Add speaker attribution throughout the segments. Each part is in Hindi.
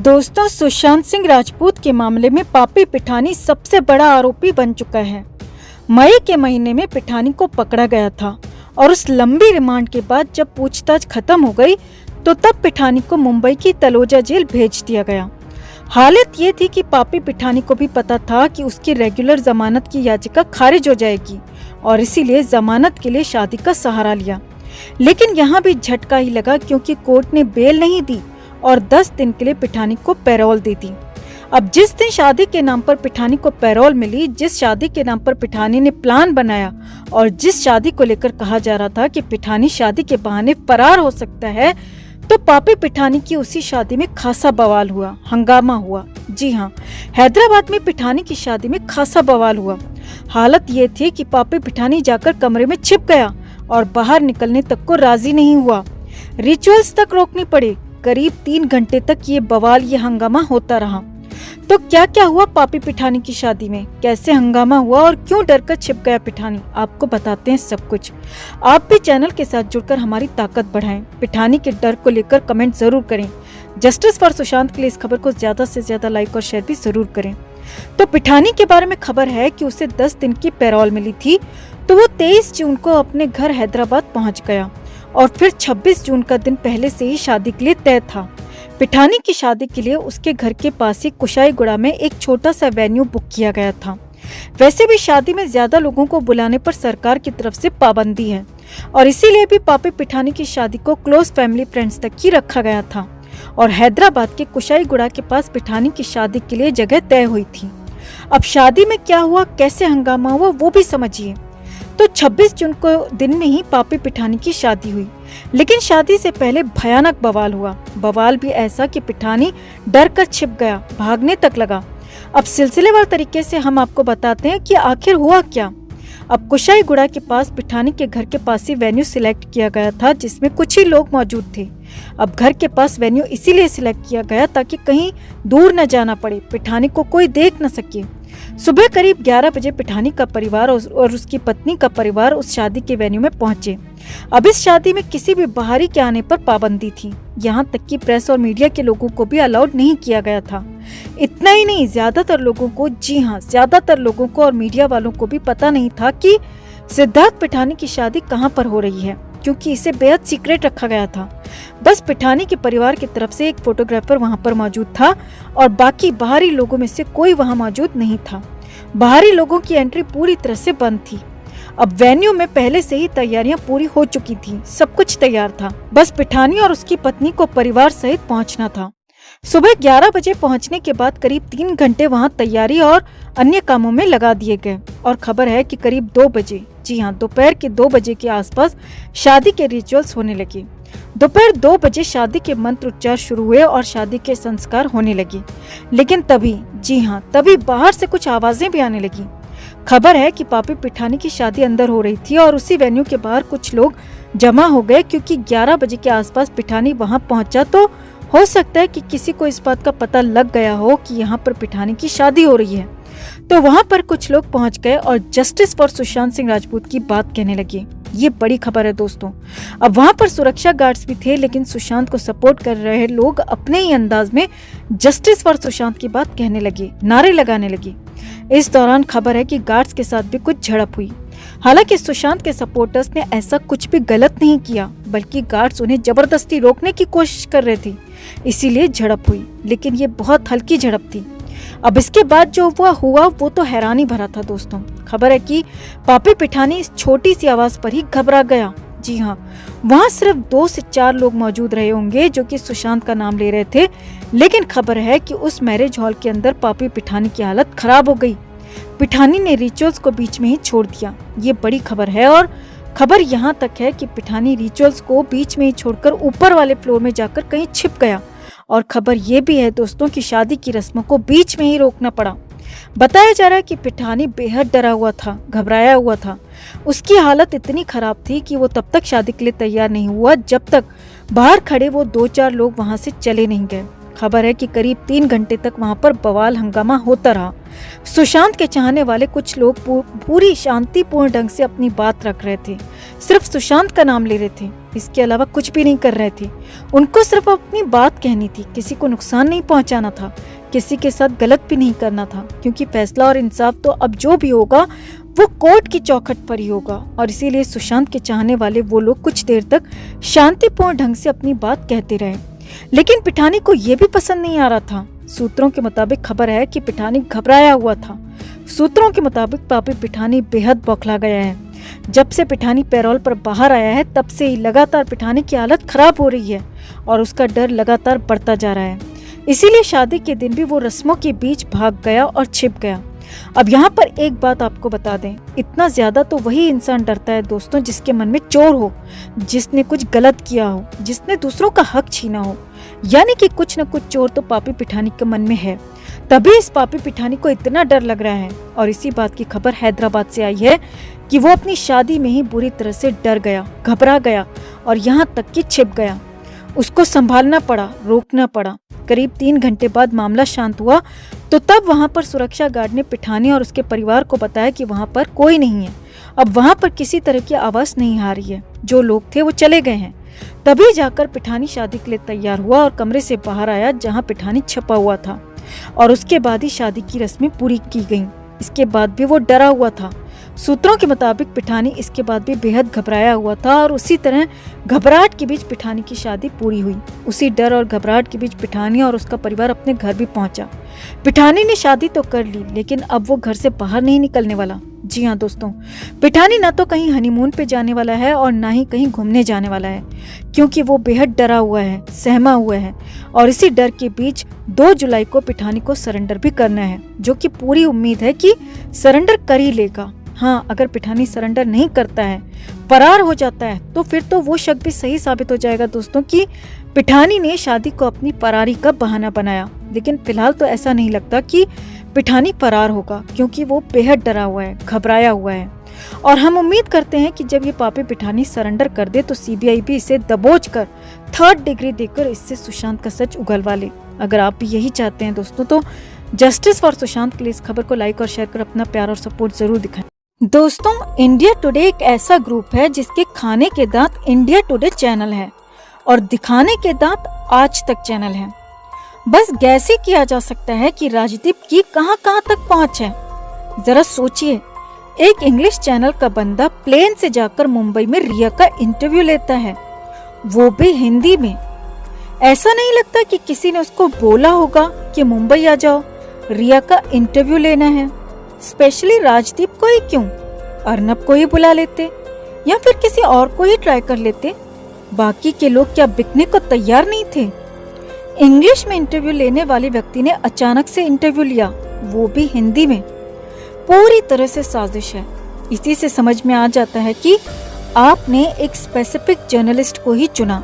Speaker 1: दोस्तों, सुशांत सिंह राजपूत के मामले में पापी पिठानी सबसे बड़ा आरोपी बन चुका है। मई के महीने में पिठानी को पकड़ा गया था और उस लंबी रिमांड के बाद जब पूछताछ खत्म हो गई तो तब पिठानी को मुंबई की तलोजा जेल भेज दिया गया। हालत ये थी कि पापी पिठानी को भी पता था कि उसकी रेगुलर जमानत की याचिका खारिज हो जाएगी और इसीलिए जमानत के लिए शादी का सहारा लिया। लेकिन यहाँ भी झटका ही लगा क्योंकि कोर्ट ने बेल नहीं दी और 10 दिन के लिए पिठानी को पैरोल दे दी। अब जिस दिन शादी के नाम पर पिठानी को पैरोल मिली, जिस शादी के नाम पर पिठानी ने प्लान बनाया और जिस शादी को लेकर कहा जा रहा था कि पिठानी शादी के बहाने फरार हो सकता है, तो पापी पिठानी की उसी शादी में खासा बवाल हुआ, हंगामा हुआ। जी हाँ, हैदराबाद में पिठानी की शादी में खासा बवाल हुआ। हालत ये थी कि पापी पिठानी जाकर कमरे में छिप गया और बाहर निकलने तक को राजी नहीं हुआ। रिचुअल्स तक रोकने पड़े। करीब 3 घंटे तक ये बवाल, ये हंगामा होता रहा। तो क्या क्या हुआ पापी पिठानी की शादी में, कैसे हंगामा हुआ और क्यों डरकर छिप गया पिठानी, आपको बताते हैं सब कुछ। आप भी चैनल के साथ जुड़कर हमारी ताकत बढ़ाएं। पिठानी के डर को लेकर कमेंट जरूर करें। जस्टिस फॉर सुशांत के लिए इस खबर को ज्यादा से ज्यादा लाइक और शेयर भी जरूर करें। तो पिठानी के बारे में खबर है कि उसे 10 दिन की पैरोल मिली थी, तो वो 23 जून को अपने घर हैदराबाद पहुंच गया और फिर 26 जून का दिन पहले से ही शादी के लिए तय था। पिठानी की शादी के लिए उसके घर के पास ही कुशाईगुड़ा में एक छोटा सा वेन्यू बुक किया गया था। वैसे भी शादी में ज्यादा लोगों को बुलाने पर सरकार की तरफ से पाबंदी है और इसीलिए भी पापी पिठानी की शादी को क्लोज फैमिली फ्रेंड्स तक ही रखा गया था और हैदराबाद के कुशाईगुड़ा के पास पिठानी की शादी के लिए जगह तय हुई थी। अब शादी में क्या हुआ, कैसे हंगामा हुआ, वो भी समझिए। तो 26 जून को दिन में ही पापी पिठानी की शादी हुई, लेकिन शादी से पहले भयानक बवाल हुआ। बवाल भी ऐसा कि पिठानी डर कर छिप गया, भागने तक लगा। अब सिलसिलेवार तरीके से हम आपको बताते हैं कि आखिर हुआ क्या। अब कुशाईगुड़ा के पास पिठानी के घर के पास ही वेन्यू सिलेक्ट किया गया था जिसमें कुछ ही लोग मौजूद थे। अब घर के पास वेन्यू इसीलिए सिलेक्ट किया गया ताकि कहीं दूर न जाना पड़े, पिठानी को कोई देख न सके। सुबह करीब 11 बजे पिठानी का परिवार और उसकी पत्नी का परिवार उस शादी के वेन्यू में पहुंचे। अब इस शादी में किसी भी बाहरी के आने पर पाबंदी थी, यहाँ तक कि प्रेस और मीडिया के लोगों को भी अलाउड नहीं किया गया था। इतना ही नहीं, ज्यादातर लोगों को, जी हाँ, ज्यादातर लोगों को और मीडिया वालों को भी पता नहीं था कि सिद्धार्थ पिठानी की शादी कहाँ पर हो रही है, क्योंकि इसे बेहद सीक्रेट रखा गया था। बस पिठानी के परिवार की तरफ से एक फोटोग्राफर वहां पर मौजूद था और बाकी बाहरी लोगों में से कोई वहां मौजूद नहीं था। बाहरी लोगों की एंट्री पूरी तरह से बंद थी। अब वेन्यू में पहले से ही तैयारियां पूरी हो चुकी थी, सब कुछ तैयार था, बस पिठानी और उसकी पत्नी को परिवार सहित पहुंचना था। सुबह 11 बजे पहुंचने के बाद करीब 3 घंटे वहां तैयारी और अन्य कामों में लगा दिए गए और खबर है कि करीब 2 बजे, जी हाँ, दोपहर के 2 बजे के आसपास शादी के रिचुअल्स होने लगे। दोपहर 2 बजे शादी के मंत्र उच्चार शुरू हुए और शादी के संस्कार होने लगे। लेकिन तभी, जी हाँ, तभी बाहर से कुछ आवाजें भी आने लगी। खबर है कि पापी पिठानी की शादी अंदर हो रही थी और उसी वेन्यू के बाहर कुछ लोग जमा हो गए क्योंकि 11 बजे के आसपास पिठानी वहां पहुंचा, तो हो सकता है कि किसी को इस बात का पता लग गया हो कि यहाँ पर पिठानी की शादी हो रही है। तो वहां पर कुछ लोग पहुंच गए और जस्टिस फॉर सुशांत सिंह राजपूत की बात कहने लगे। ये बड़ी खबर है दोस्तों। अब वहां पर सुरक्षा गार्ड्स भी थे, लेकिन सुशांत को सपोर्ट कर रहे लोग अपने ही अंदाज में जस्टिस फॉर सुशांत की बात कहने लगे, नारे लगाने लगे। इस दौरान खबर है कि गार्ड्स के साथ भी कुछ झड़प हुई। हालांकि सुशांत के सपोर्टर्स ने ऐसा कुछ भी गलत नहीं किया, बल्कि गार्ड्स उन्हें जबरदस्ती रोकने की कोशिश कर रहे थे, इसीलिए झड़प हुई। लेकिन ये बहुत हल्की झड़प थी। अब इसके बाद जो हुआ वो तो हैरानी भरा था दोस्तों। खबर है कि पापी पिठानी इस छोटी सी आवाज पर ही घबरा गया। जी हाँ, वहाँ सिर्फ 2 से 4 लोग मौजूद रहे होंगे जो कि सुशांत का नाम ले रहे थे। लेकिन खबर है कि उस मैरिज हॉल के अंदर पापी पिठानी की हालत खराब हो गई। पिठानी ने रिचुअल्स को बीच में ही छोड़ दिया। ये बड़ी खबर है और खबर यहाँ तक है कि पिठानी रिचुअल्स को बीच में ही छोड़कर ऊपर वाले फ्लोर में जाकर कहीं छिप गया। और खबर ये भी है दोस्तों कि शादी की रस्मों को बीच में ही रोकना पड़ा। बताया जा रहा है कि पिठानी बेहद डरा हुआ था, घबराया हुआ था। उसकी हालत इतनी खराब थी कि वो तब तक शादी के लिए तैयार नहीं हुआ जब तक बाहर खड़े वो 2-4 लोग वहां से चले नहीं गए। खबर है कि करीब 3 घंटे तक वहां पर बवाल हंगामा होता रहा। सुशांत के चाहने वाले कुछ लोग पूरी शांतिपूर्ण ढंग से अपनी बात रख रहे थे, सिर्फ सुशांत का नाम ले रहे थे, इसके अलावा कुछ भी नहीं कर रहे थे। उनको सिर्फ अपनी बात कहनी थी, किसी को नुकसान नहीं पहुंचाना था, किसी के साथ गलत भी नहीं करना था, क्योंकि फैसला और इंसाफ तो अब जो भी होगा वो कोर्ट की चौखट पर ही होगा। और इसीलिए सुशांत के चाहने वाले वो लोग कुछ देर तक शांतिपूर्ण ढंग से अपनी बात कहते रहे, लेकिन पिठानी को ये भी पसंद नहीं आ रहा था। सूत्रों के मुताबिक खबर है कि पिठानी घबराया हुआ था। सूत्रों के मुताबिक पापी पिठानी बेहद बौखला गया है। जब से पिठानी पैरोल पर बाहर आया है तब से ही लगातार पिठानी की हालत खराब हो रही है और उसका डर लगातार बढ़ता जा रहा है। इसीलिए शादी के दिन भी वो रस्मों के बीच भाग गया और छिप गया। अब यहाँ पर एक बात आपको बता दें, इतना ज्यादा तो वही इंसान डरता है दोस्तों जिसके मन में चोर हो, जिसने कुछ गलत किया हो, जिसने दूसरों का हक छीना हो। यानी कि कुछ न कुछ चोर तो पापी पिठानी के मन में है, तभी इस पापी पिठानी को इतना डर लग रहा है। और इसी बात की खबर हैदराबाद से आई है कि वो अपनी शादी में ही बुरी तरह से डर गया, घबरा गया और यहाँ तक कि छिप गया। उसको संभालना पड़ा, रोकना पड़ा। करीब 3 घंटे बाद मामला शांत हुआ तो तब वहां पर सुरक्षा गार्ड ने पिठानी और उसके परिवार को बताया कि वहां पर कोई नहीं है, अब वहां पर किसी तरह की आवाज नहीं आ रही है, जो लोग थे वो चले गए हैं। तभी जाकर पिठानी शादी के लिए तैयार हुआ और कमरे से बाहर आया जहां पिठानी छपा हुआ था, और उसके बाद ही शादी की रस्में पूरी की गईं। इसके बाद भी वो डरा हुआ था। सूत्रों के मुताबिक पिठानी इसके बाद भी बेहद घबराया हुआ था और उसी तरह घबराहट के बीच पिठानी की शादी पूरी हुई। उसी डर और घबराहट के बीच पिठानी और उसका परिवार अपने घर भी पहुंचा। पिठानी ने शादी तो कर ली, लेकिन अब वो घर से बाहर नहीं निकलने वाला। जी हाँ दोस्तों, पिठानी ना तो कहीं हनीमून पे जाने वाला है और ना ही कहीं घूमने जाने वाला है, क्योंकि वो बेहद डरा हुआ है, सहमा हुआ है। और इसी डर के बीच 2 जुलाई को पिठानी को सरेंडर भी करना है, जो कि पूरी उम्मीद है कि सरेंडर कर ही लेगा। हाँ, अगर पिठानी सरेंडर नहीं करता है, फरार हो जाता है, तो फिर तो वो शक भी सही साबित हो जाएगा दोस्तों कि पिठानी ने शादी को अपनी फरारी का बहाना बनाया। लेकिन फिलहाल तो ऐसा नहीं लगता कि पिठानी फरार होगा, क्योंकि वो बेहद डरा हुआ है, घबराया हुआ है। और हम उम्मीद करते हैं कि जब ये पापी पिठानी सरेंडर कर दे तो सीबीआई भी इसे दबोच कर 3rd डिग्री देकर इससे सुशांत का सच उगलवा ले। अगर आप भी यही चाहते हैं दोस्तों तो जस्टिस फॉर सुशांत के लिए इस खबर को लाइक और शेयर कर अपना प्यार और सपोर्ट जरूर दिखाएं। दोस्तों, इंडिया टुडे एक ऐसा ग्रुप है जिसके खाने के दांत इंडिया टुडे चैनल है और दिखाने के दांत आज तक चैनल है। बस गैस ही किया जा सकता है कि राजदीप की कहां तक पहुंच है। जरा सोचिए, एक इंग्लिश चैनल का बंदा प्लेन से जाकर मुंबई में रिया का इंटरव्यू लेता है, वो भी हिंदी में। ऐसा नहीं लगता कि किसी ने उसको बोला होगा कि मुंबई आ जाओ, रिया का इंटरव्यू लेना है। स्पेशली राजदीप को ही क्यों, अर्नब को ही बुला लेते या फिर किसी और को ही ट्राई कर लेते। बाकी के लोग क्या बिकने को तैयार नहीं थे? इंग्लिश में इंटरव्यू लेने वाले व्यक्ति ने अचानक से इंटरव्यू लिया, वो भी हिंदी में। पूरी तरह से साजिश है। इसी से समझ में आ जाता है कि आपने एक स्पेसिफिक जर्नलिस्ट को ही चुना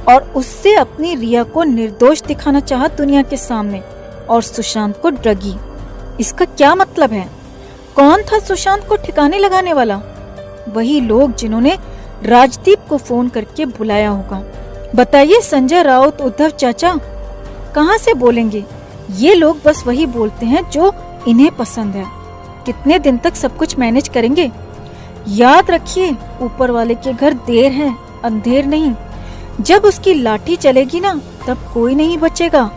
Speaker 1: और उससे अपनी रिया को निर्दोष दिखाना चाहा दुनिया के सामने, और सुशांत को ड्रगी। इसका क्या मतलब है? कौन था सुशांत को ठिकाने लगाने वाला? वही लोग जिन्होंने राजदीप को फोन करके बुलाया होगा। बताइए संजय राउत, उद्धव चाचा कहाँ से बोलेंगे? ये लोग बस वही बोलते हैं जो इन्हें पसंद है। कितने दिन तक सब कुछ मैनेज करेंगे? याद रखिए, ऊपर वाले के घर देर है, अंधेर नहीं। जब उसकी लाठी चलेगी ना, तब कोई नहीं बचेगा।